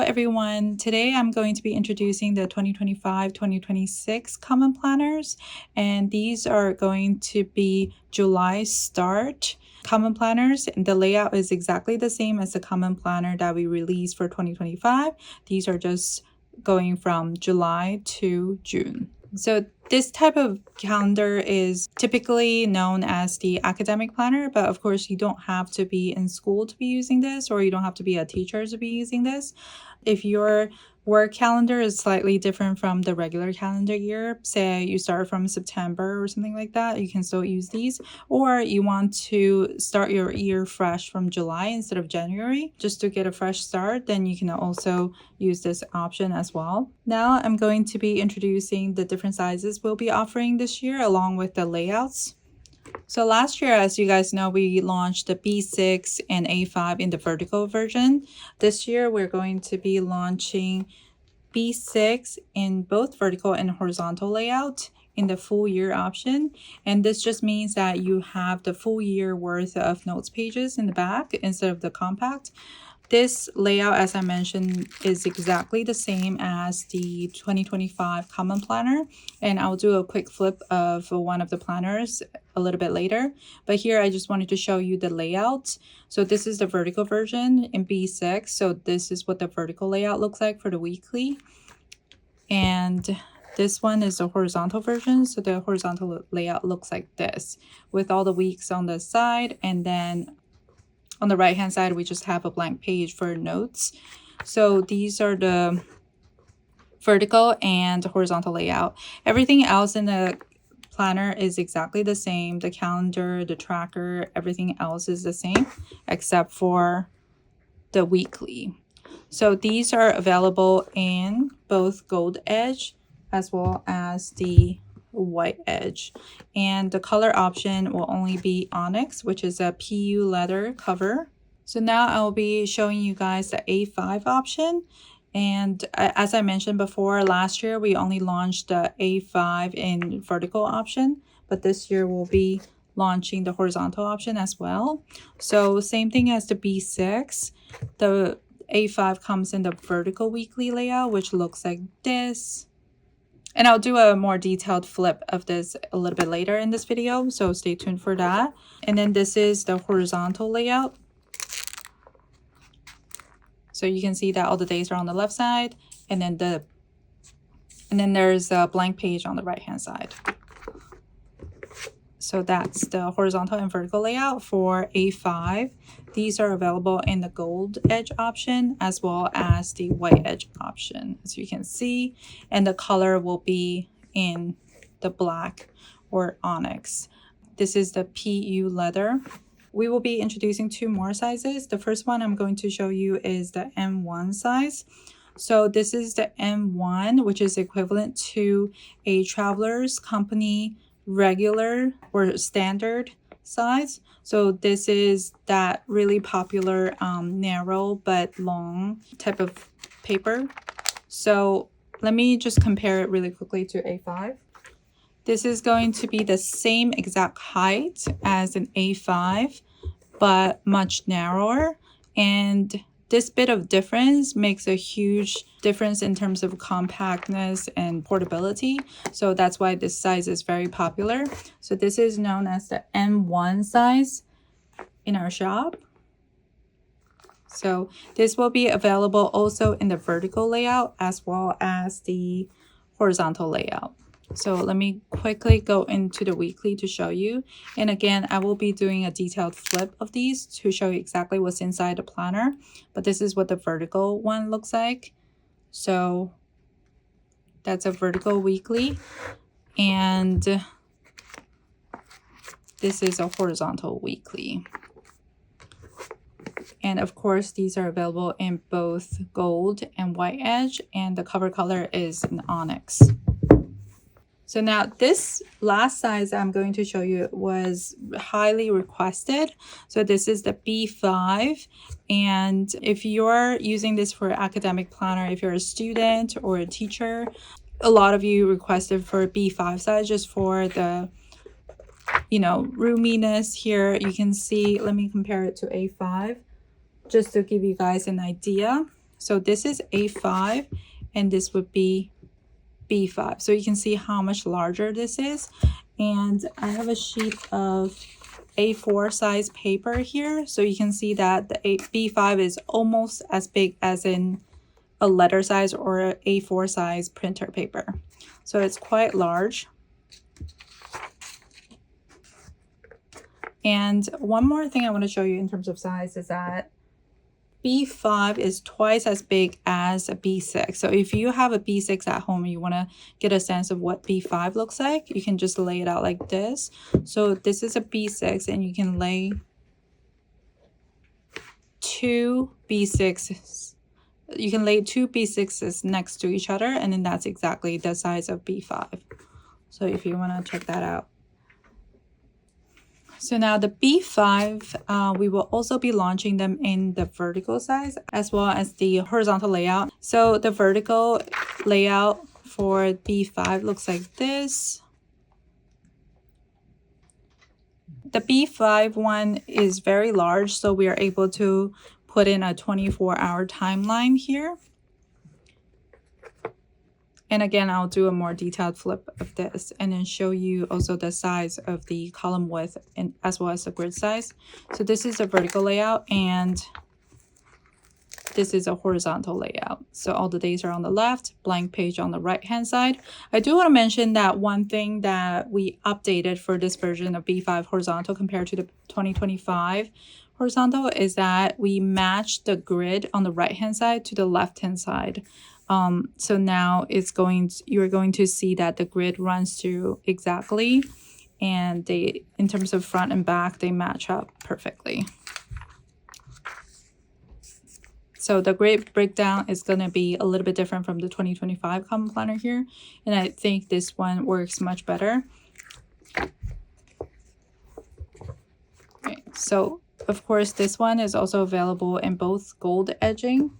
everyone. Today I'm going to be introducing the 2025-2026 common planners, and these are going to be July start common planners. The layout is exactly the same as the common planner that we released for 2025. These are just going from July to June. So this type of calendar is typically known as the academic planner, but of course you don't have to be in school to be using this, or you don't have to be a teacher to be using this. If your work calendar is slightly different from the regular calendar year, say you start from September or something like that, you can still use these. Or you want to start your year fresh from July instead of January, just to get a fresh start, then you can also use this option as well. Now I'm going to be introducing the different sizes we'll be offering this year along with the layouts. So last year, as you guys know, we launched the B6 and A5 in the vertical version. This year, we're going to be launching B6 in both vertical and horizontal layout in the full year option. And this just means that you have the full year worth of notes pages in the back instead of the compact. This layout, as I mentioned, is exactly the same as the 2025 common planner, and I'll do a quick flip of one of the planners a little bit later. But here I just wanted to show you the layout. So this is the vertical version in B6. So this is what the vertical layout looks like for the weekly. And this one is the horizontal version. So the horizontal layout looks like this, with all the weeks on the side, and then on the right hand side, we just have a blank page for notes. So these are the vertical and horizontal layout. Everything else in the planner is exactly the same. The calendar, the tracker, everything else is the same except for the weekly. So these are available in both gold edge as well as the white edge, and the color option will only be Onyx, which is a PU leather cover. So now I'll be showing you guys the A5 option. And as I mentioned before, last year we only launched the A5 in vertical option, but this year we'll be launching the horizontal option as well. So same thing as the B6, the A5 comes in the vertical weekly layout, which looks like this. And I'll do a more detailed flip of this a little bit later in this video, so stay tuned for that. And then this is the horizontal layout. So you can see that all the days are on the left side, and then there's a blank page on the right hand side. So that's the horizontal and vertical layout for A5. These are available in the gold edge option as well as the white edge option, as you can see. And the color will be in the black or onyx. This is the PU leather. We will be introducing two more sizes. The first one I'm going to show you is the M1 size. So this is the M1, which is equivalent to a Traveler's Company regular or standard size. So this is that really popular narrow but long type of paper. So let me just compare it really quickly to A5. This is going to be the same exact height as an A5, but much narrower, and this bit of difference makes a huge difference in terms of compactness and portability. So that's why this size is very popular. So this is known as the M1 size in our shop. So this will be available also in the vertical layout as well as the horizontal layout. So let me quickly go into the weekly to show you. And again, I will be doing a detailed flip of these to show you exactly what's inside the planner. But this is what the vertical one looks like. So that's a vertical weekly. And this is a horizontal weekly. And of course, these are available in both gold and white edge. And the cover color is an onyx. So now this last size I'm going to show you was highly requested. So this is the B5. And if you're using this for academic planner, if you're a student or a teacher, a lot of you requested for B5 size just for the, roominess here. You can see, let me compare it to A5 just to give you guys an idea. So this is A5 and this would be B5. So you can see how much larger this is. And I have a sheet of A4 size paper here. So you can see that the B5 is almost as big as in a letter size or a A4 size printer paper. So it's quite large. And one more thing I want to show you in terms of size is that B5 is twice as big as a B6. So if you have a B6 at home and you want to get a sense of what B5 looks like, you can just lay it out like this. So this is a B6 and you can lay two B6s. You can lay two B6s next to each other, and then that's exactly the size of B5. So if you want to check that out. So now the B5, we will also be launching them in the vertical size as well as the horizontal layout. So the vertical layout for B5 looks like this. The B5 one is very large, so we are able to put in a 24-hour timeline here. And again, I'll do a more detailed flip of this and then show you also the size of the column width and as well as the grid size. So this is a vertical layout and this is a horizontal layout. So all the days are on the left, blank page on the right hand side. I do want to mention that one thing that we updated for this version of B5 horizontal compared to the 2025 horizontal is that we matched the grid on the right hand side to the left hand side. So now you're going to see that the grid runs through exactly, and they, in terms of front and back, they match up perfectly. So the grid breakdown is going to be a little bit different from the 2025 Common Planner here, and I think this one works much better. Okay, so of course this one is also available in both gold edging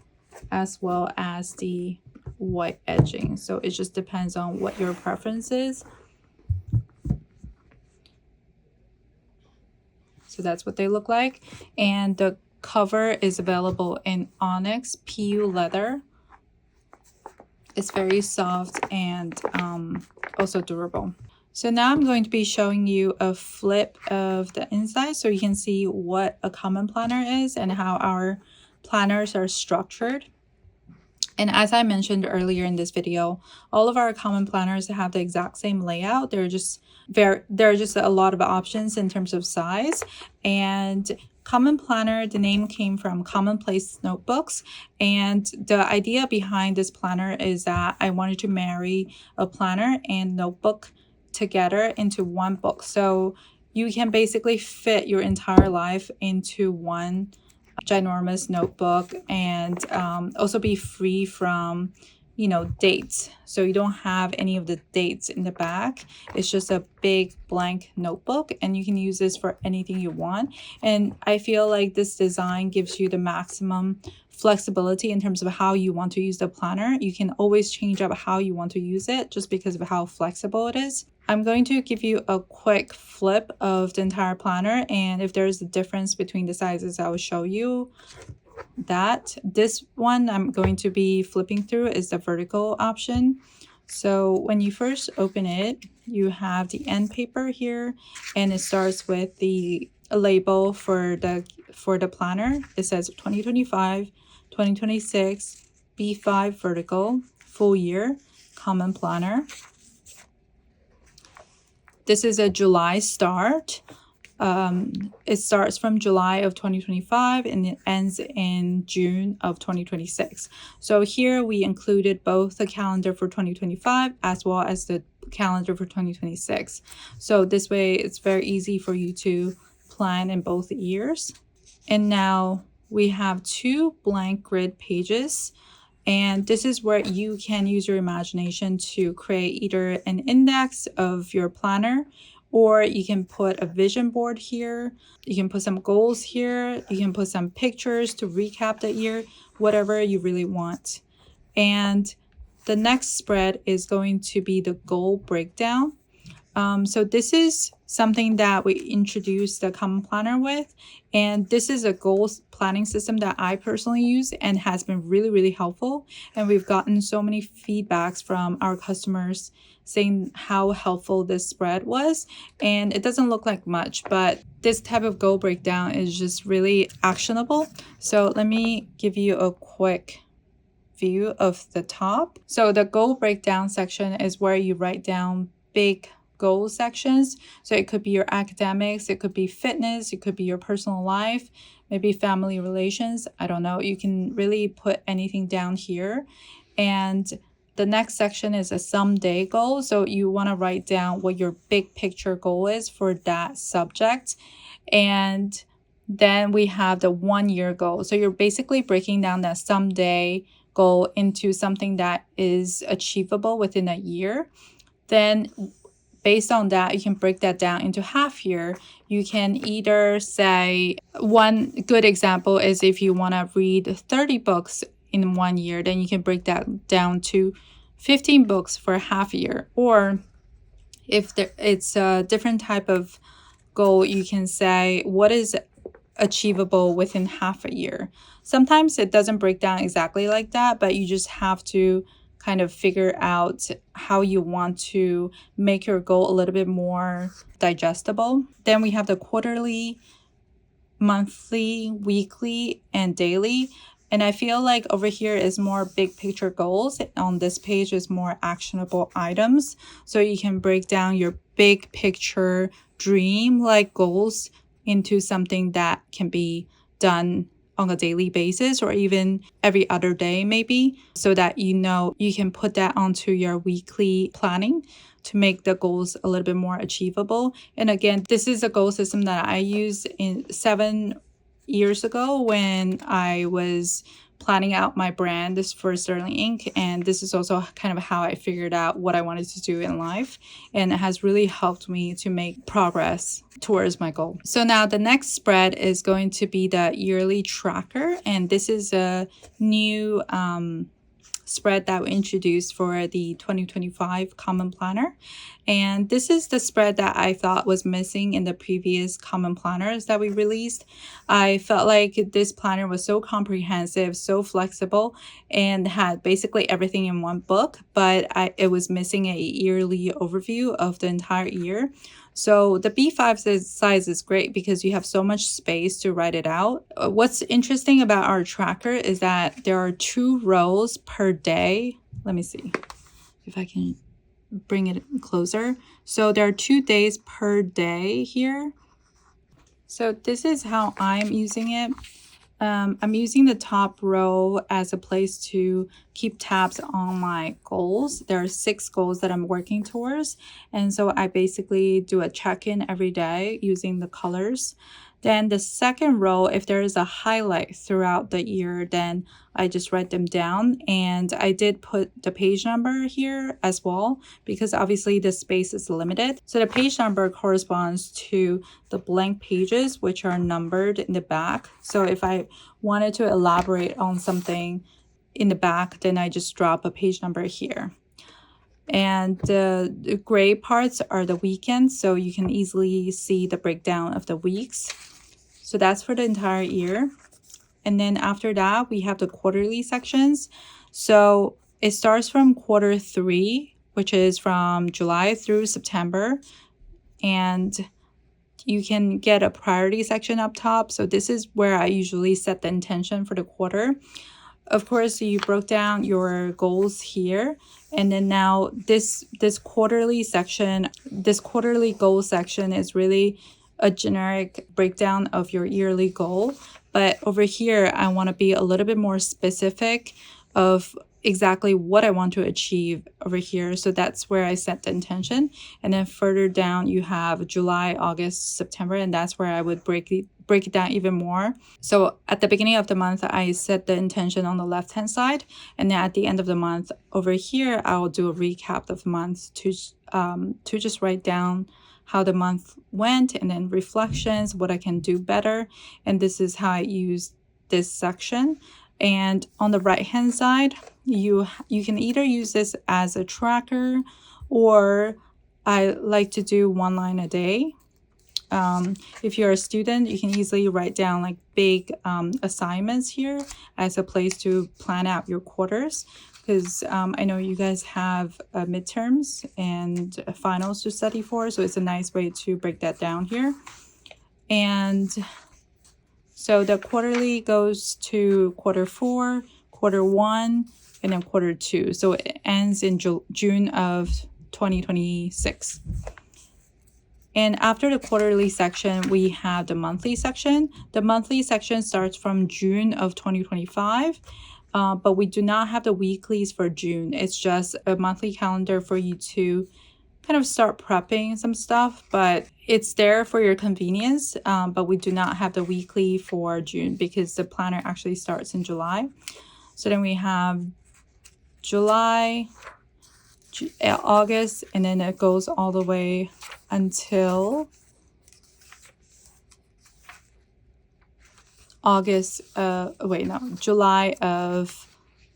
as well as the white edging. So it just depends on what your preference is. So that's what they look like. And the cover is available in Onyx PU leather. It's very soft and also durable. So now I'm going to be showing you a flip of the inside so you can see what a common planner is and how our planners are structured. And as I mentioned earlier in this video, all of our common planners have the exact same layout. There are just a lot of options in terms of size. And Common Planner, the name came from Commonplace notebooks. And the idea behind this planner is that I wanted to marry a planner and notebook together into one book. So you can basically fit your entire life into one ginormous notebook and also be free from dates, so you don't have any of the dates in the back. It's just a big blank notebook and you can use this for anything you want. And I feel like this design gives you the maximum flexibility in terms of how you want to use the planner. You can always change up how you want to use it just because of how flexible it is. I'm going to give you a quick flip of the entire planner, and if there's a difference between the sizes, I will show you that. This one I'm going to be flipping through is the vertical option. So when you first open it, you have the end paper here, and it starts with the label for the planner. It says 2025, 2026, B5 vertical, full year, common planner. This is a July start. It starts from July of 2025 and it ends in June of 2026. So here we included both the calendar for 2025 as well as the calendar for 2026. So this way it's very easy for you to plan in both years. And now we have two blank grid pages. And this is where you can use your imagination to create either an index of your planner, or you can put a vision board here. You can put some goals here. You can put some pictures to recap the year, whatever you really want. And the next spread is going to be the goal breakdown. So this is something that we introduced the Common Planner with. And this is a goals planning system that I personally use and has been really, really helpful. And we've gotten so many feedbacks from our customers saying how helpful this spread was. And it doesn't look like much, but this type of goal breakdown is just really actionable. So let me give you a quick view of the top. So the goal breakdown section is where you write down big goal sections. So it could be your academics, it could be fitness, it could be your personal life, maybe family relations. I don't know. You can really put anything down here. And the next section is a someday goal. So you want to write down what your big picture goal is for that subject. And then we have the 1 year goal. So you're basically breaking down that someday goal into something that is achievable within a year. Then based on that, you can break that down into half year. You can either say, one good example is if you want to read 30 books in 1 year, then you can break that down to 15 books for half a year. Or if it's a different type of goal, you can say what is achievable within half a year. Sometimes it doesn't break down exactly like that, but you just have to kind of figure out how you want to make your goal a little bit more digestible. Then we have the quarterly, monthly, weekly, and daily. And I feel like over here is more big picture goals. On this page is more actionable items. So you can break down your big picture dream like goals into something that can be done on a daily basis or even every other day maybe, so that you know you can put that onto your weekly planning to make the goals a little bit more achievable. And again, this is a goal system that I used in 7 years ago when I was planning out my brand this for Sterling Ink. And this is also kind of how I figured out what I wanted to do in life. And it has really helped me to make progress towards my goal. So now the next spread is going to be the yearly tracker. And this is a new spread that we introduced for the 2025 Common Planner. And this is the spread that I thought was missing in the previous Common Planners that we released. I felt like this planner was so comprehensive, so flexible, and had basically everything in one book, but it was missing a yearly overview of the entire year. So the B5 size is great because you have so much space to write it out. What's interesting about our tracker is that there are 2 rows per day. Let me see if I can bring it closer. So there are 2 days per day here. So this is how I'm using it. I'm using the top row as a place to keep tabs on my goals. There are 6 goals that I'm working towards. And so I basically do a check-in every day using the colors. Then the second row, if there is a highlight throughout the year, then I just write them down. And I did put the page number here as well, because obviously the space is limited. So the page number corresponds to the blank pages, which are numbered in the back. So if I wanted to elaborate on something in the back, then I just drop a page number here. And the gray parts are the weekends, so you can easily see the breakdown of the weeks. So that's for the entire year. And then after that, we have the quarterly sections. So it starts from quarter 3, which is from July through September. And you can get a priority section up top. So this is where I usually set the intention for the quarter. Of course, you broke down your goals here. And then now this quarterly section, this quarterly goal section is really a generic breakdown of your yearly goal. But over here, I want to be a little bit more specific of exactly what I want to achieve over here. So that's where I set the intention. And then further down, you have July, August, September, and that's where I would break it down even more. So at the beginning of the month, I set the intention on the left-hand side. And then at the end of the month over here, I will do a recap of the month to just write down how the month went, and then reflections, what I can do better. And this is how I use this section. And on the right hand side, you can either use this as a tracker, or I like to do one line a day. If you're a student, you can easily write down like big assignments here as a place to plan out your quarters, because I know you guys have midterms and finals to study for, so it's a nice way to break that down here. And so the quarterly goes to quarter 4, quarter 1, and then quarter 2. So it ends in June of 2026. And after the quarterly section, we have the monthly section. The monthly section starts from June of 2025, but we do not have the weeklies for June. It's just a monthly calendar for you to kind of start prepping some stuff, but it's there for your convenience. But we do not have the weekly for June because the planner actually starts in July. So then we have July, August, and then it goes all the way until July of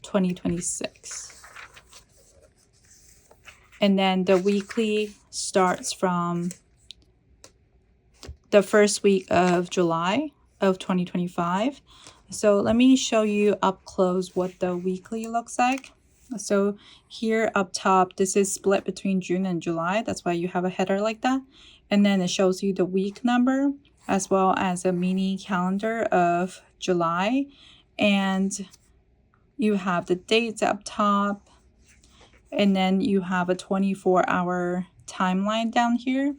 2026. And then the weekly starts from the first week of July of 2025. So let me show you up close what the weekly looks like. So here up top, this is split between June and July. That's why you have a header like that. And then it shows you the week number as well as a mini calendar of July. And you have the dates up top. And then you have a 24-hour timeline down here.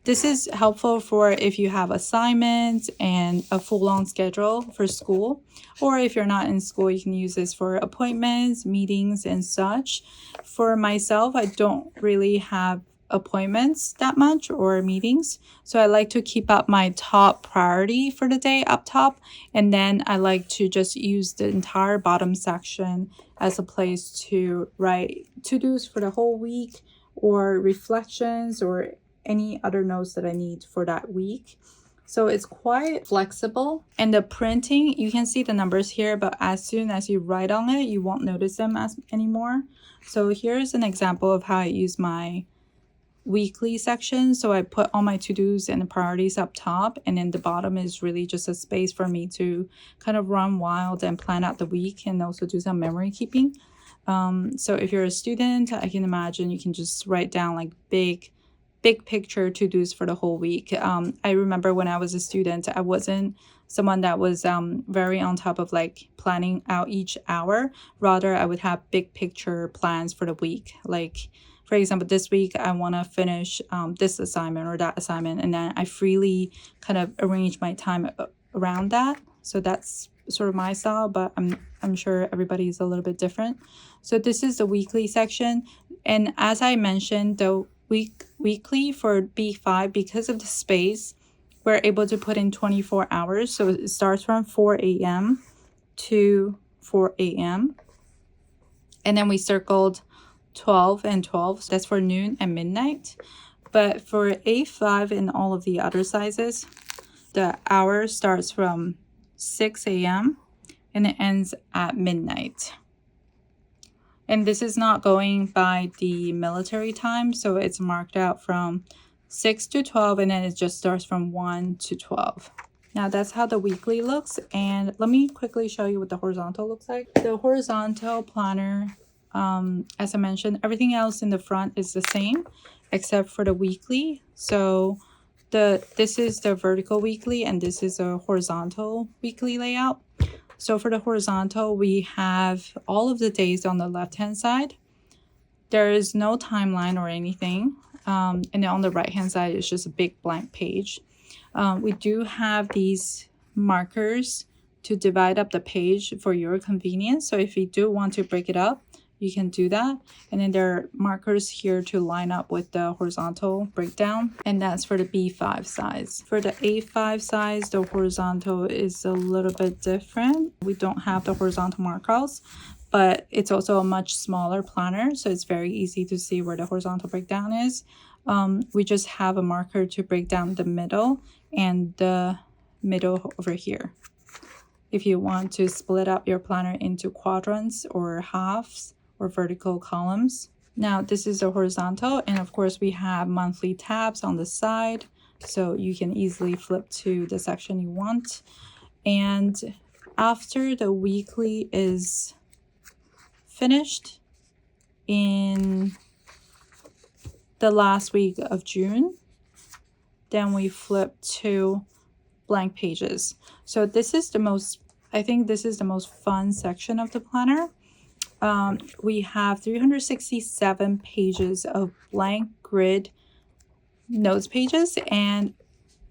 This is helpful for if you have assignments and a full-on schedule for school, or if you're not in school, you can use this for appointments, meetings, and such. For myself, I don't really have appointments that much or meetings, so I like to keep up my top priority for the day up top, and then I like to just use the entire bottom section as a place to write to-dos for the whole week or reflections or any other notes that I need for that week. So it's quite flexible. And the printing, you can see the numbers here, but as soon as you write on it, you won't notice them anymore. So here's an example of how I use my weekly section. So I put all my to-dos and the priorities up top, and then the bottom is really just a space for me to kind of run wild and plan out the week and also do some memory keeping. So if you're a student, I can imagine you can just write down like big picture to-dos for the whole week. I remember when I was a student, I wasn't someone that was very on top of like planning out each hour. Rather, I would have big picture plans for the week. Like, for example, this week I want to finish this assignment or that assignment, and then I freely kind of arrange my time around that. So that's sort of my style, but I'm sure everybody's a little bit different. So this is the weekly section, and as I mentioned, the weekly for B5, because of the space, we're able to put in 24 hours. So it starts from 4 a.m. to 4 a.m. And then we circled 12 and 12. So that's for noon and midnight. But for A5 and all of the other sizes, the hour starts from 6 a.m. and it ends at midnight. And this is not going by the military time, so it's marked out from 6 to 12, and then it just starts from 1 to 12. Now that's how the weekly looks, and let me quickly show you what the horizontal looks like. The horizontal planner, as I mentioned, everything else in the front is the same except for the weekly. So this is the vertical weekly, and this is a horizontal weekly layout. So for the horizontal, we have all of the days on the left-hand side. There is no timeline or anything. And then on the right-hand side, it's just a big blank page. We do have these markers to divide up the page for your convenience. So if you do want to break it up, you can do that. And then there are markers here to line up with the horizontal breakdown. And that's for the B5 size. For the A5 size, the horizontal is a little bit different. We don't have the horizontal markers, but it's also a much smaller planner. So it's very easy to see where the horizontal breakdown is. We just have a marker to break down the middle and the middle over here. If you want to split up your planner into quadrants or halves or vertical columns, Now this is a horizontal, and of course we have monthly tabs on the side, so you can easily flip to the section you want. And after the weekly is finished in the last week of June, then we flip to blank pages. So this is the most, I think this is the most fun section of the planner. We have 367 pages of blank grid notes pages, and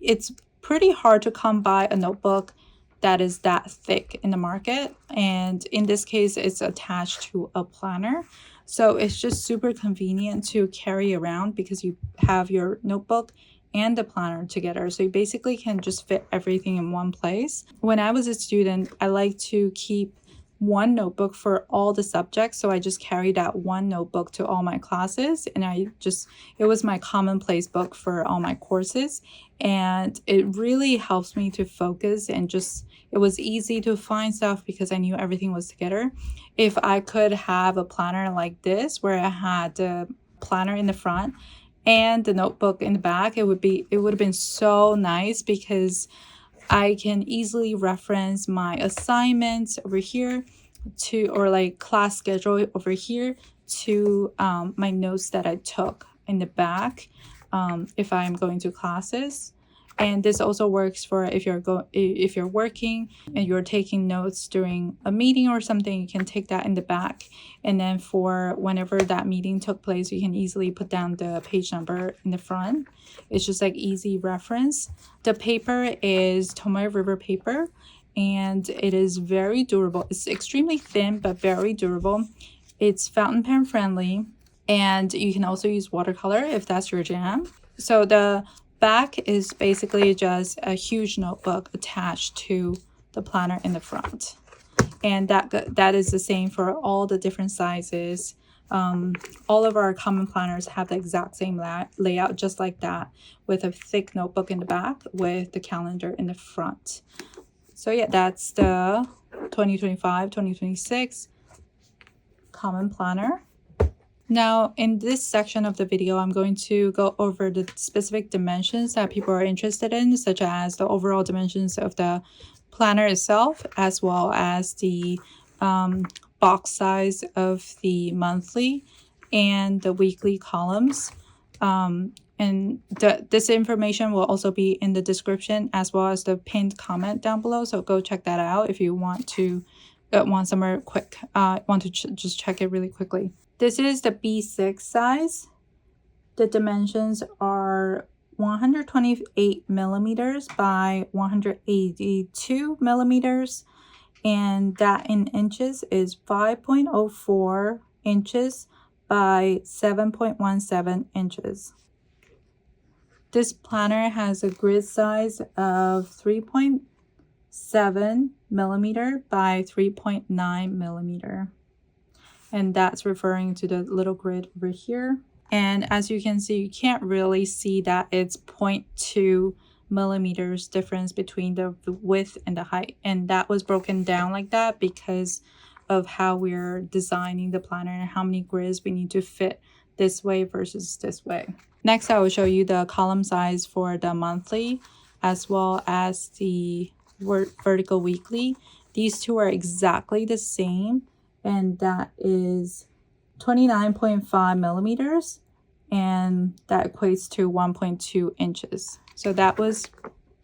it's pretty hard to come by a notebook that is that thick in the market, and in this case it's attached to a planner, so it's just super convenient to carry around because you have your notebook and the planner together, so you basically can just fit everything in one place. When I was a student, I like to keep one notebook for all the subjects, so I just carried that one notebook to all my classes, and it was my commonplace book for all my courses, and it really helps me to focus, and just it was easy to find stuff because I knew everything was together. If I could have a planner like this where I had the planner in the front and the notebook in the back, it would have been so nice, because I can easily reference my assignments over here to, or like class schedule over here to my notes that I took in the back if I'm going to classes. And this also works for if you're working and you're taking notes during a meeting or something, you can take that in the back, and then for whenever that meeting took place, you can easily put down the page number in the front. It's just like easy reference. The paper is Tomoe River paper, and it is very durable. It's extremely thin but very durable. It's fountain pen friendly, and you can also use watercolor if that's your jam. So the back is basically just a huge notebook attached to the planner in the front, and that is the same for all the different sizes. All of our common planners have the exact same layout, just like that, with a thick notebook in the back with the calendar in the front. So yeah, that's the 2025-2026 common planner. Now, in this section of the video, I'm going to go over the specific dimensions that people are interested in, such as the overall dimensions of the planner itself, as well as the box size of the monthly and the weekly columns. And this information will also be in the description, as well as the pinned comment down below. So go check that out if you want to want somewhere quick, want to just check it really quickly. This is the B6 size. The dimensions are 128 millimeters by 182 millimeters, and that in inches is 5.04 inches by 7.17 inches. This planner has a grid size of 3.7 millimeter by 3.9 millimeter. And that's referring to the little grid over here. And as you can see, you can't really see that it's 0.2 millimeters difference between the width and the height. And that was broken down like that because of how we're designing the planner and how many grids we need to fit this way versus this way. Next, I will show you the column size for the monthly as well as the vertical weekly. These two are exactly the same, and that is 29.5 millimeters, and that equates to 1.2 inches. So that was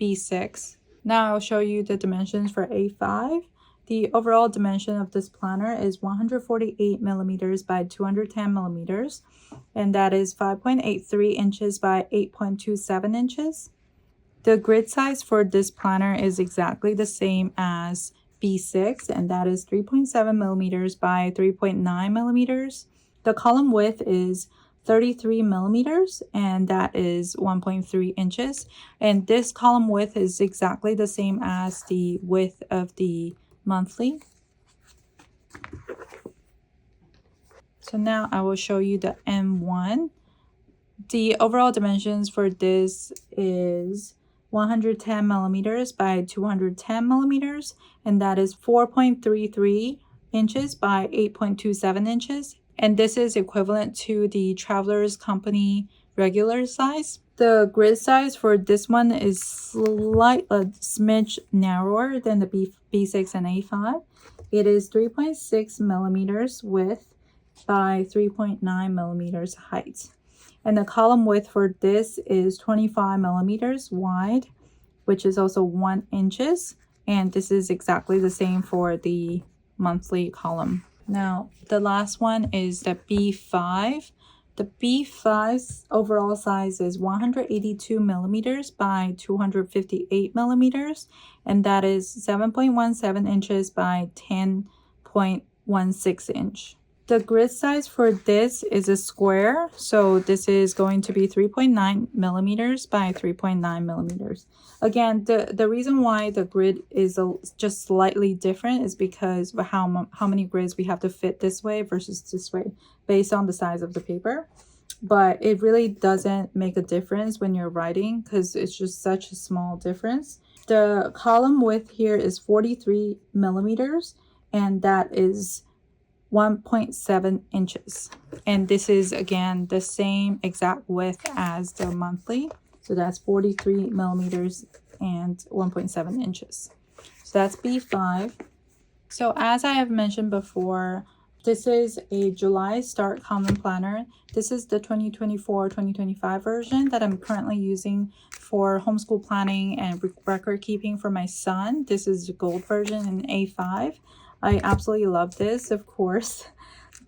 B6. Now I'll show you the dimensions for A5. The overall dimension of this planner is 148 millimeters by 210 millimeters, and that is 5.83 inches by 8.27 inches. The grid size for this planner is exactly the same as B6, and that is 3.7 millimeters by 3.9 millimeters. The column width is 33 millimeters, and that is 1.3 inches. And this column width is exactly the same as the width of the monthly. So now I will show you the M1. The overall dimensions for this is 110 millimeters by 210 millimeters, and that is 4.33 inches by 8.27 inches. and this is equivalent to the Traveler's Company regular size. The grid size for this one is a smidge narrower than the B6 and A5. It is 3.6 millimeters width by 3.9 millimeters height. And the column width for this is 25 millimeters wide, which is also 1 inches. And this is exactly the same for the monthly column. Now, the last one is the B5. The B5's overall size is 182 millimeters by 258 millimeters, and that is 7.17 inches by 10.16 inch. The grid size for this is a square, so this is going to be 3.9 millimeters by 3.9 millimeters. Again, the reason why the grid is just slightly different is because of how many grids we have to fit this way versus this way based on the size of the paper. But it really doesn't make a difference when you're writing because it's just such a small difference. The column width here is 43 millimeters, and that is 1.7 inches. And this is again the same exact width as the monthly. So that's 43 millimeters and 1.7 inches. So that's B5. So as I have mentioned before, this is a July start common planner. This is the 2024-2025 version that I'm currently using for homeschool planning and record keeping for my son. This is the gold version in A5. I absolutely love this, of course,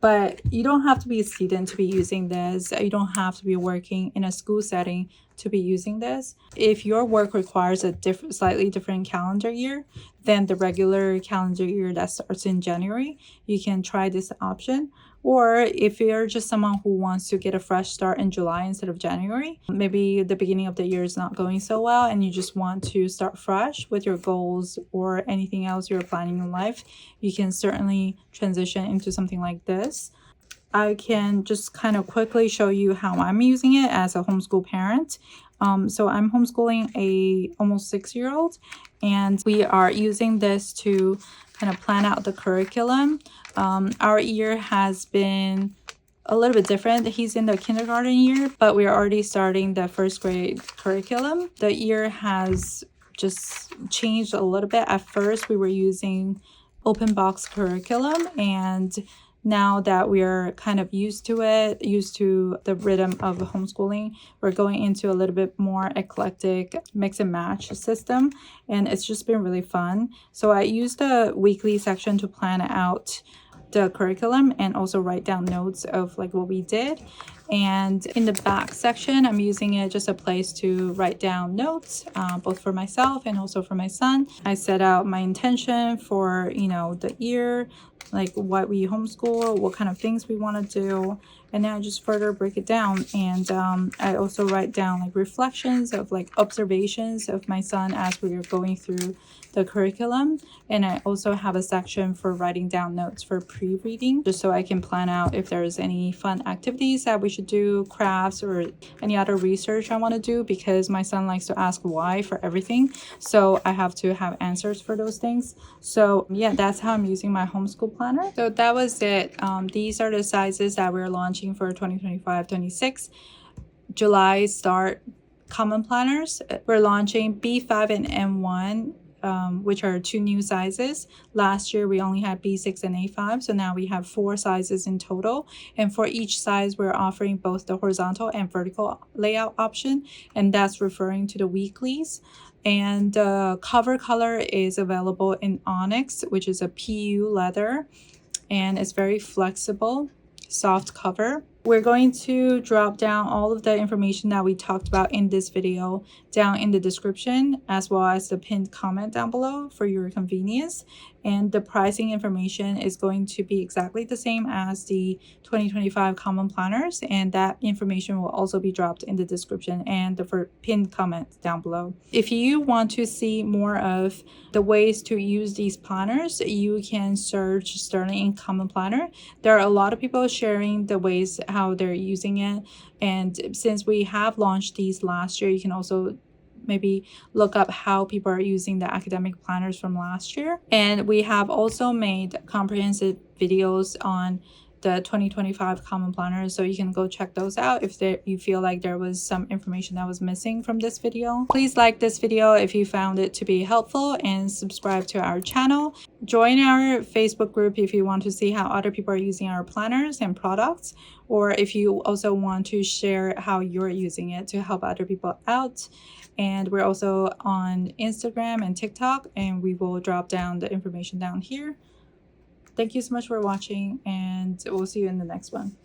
but you don't have to be a student to be using this. You don't have to be working in a school setting to be using this. If your work requires a slightly different calendar year than the regular calendar year that starts in January, you can try this option. Or if you're just someone who wants to get a fresh start in July instead of January, maybe the beginning of the year is not going so well and you just want to start fresh with your goals or anything else you're planning in life, you can certainly transition into something like this. I can just kind of quickly show you how I'm using it as a homeschool parent. So I'm homeschooling a almost 6-year-old, and we are using this to kind of plan out the curriculum. Our year has been a little bit different. He's in the kindergarten year, but we're already starting the first grade curriculum. The year has just changed a little bit. At first, we were using open box curriculum, and now that we're kind of used to it, used to the rhythm of homeschooling, we're going into a little bit more eclectic mix and match system, and it's just been really fun. So I used the weekly section to plan out the curriculum and also write down notes of like what we did. And in the back section, I'm using it just a place to write down notes, both for myself and also for my son. I set out my intention for, the year, like what we homeschool, what kind of things we want to do, and then I just further break it down. And I also write down like reflections of like observations of my son as we are going through the curriculum. And I also have a section for writing down notes for pre-reading, just so I can plan out if there's any fun activities that we should do, crafts, or any other research I want to do, because my son likes to ask why for everything, so I have to have answers for those things. So yeah, that's how I'm using my homeschool planner. So that was it. These are the sizes that we're launching for 2025-26 July start common planners. We're launching B5 and M1, which are 2 new sizes. Last year we only had B6 and A5, so now we have 4 sizes in total, and for each size we're offering both the horizontal and vertical layout option, and that's referring to the weeklies. And the cover color is available in Onyx, which is a PU leather, and it's very flexible, soft cover. We're going to drop down all of the information that we talked about in this video down in the description, as well as the pinned comment down below for your convenience. And the pricing information is going to be exactly the same as the 2025 common planners, and that information will also be dropped in the description and the pinned comment down below. If you want to see more of the ways to use these planners, you can search Sterling Common Planner. There are a lot of people sharing the ways how they're using it, and since we have launched these last year, you can also maybe look up how people are using the academic planners from last year. And we have also made comprehensive videos on the 2025 common planners, so you can go check those out if you feel like there was some information that was missing from this video. Please like this video if you found it to be helpful, and subscribe to our channel. Join our Facebook group if you want to see how other people are using our planners and products, or if you also want to share how you're using it to help other people out. And we're also on Instagram and TikTok, and we will drop down the information down here. Thank you so much for watching, and we'll see you in the next one.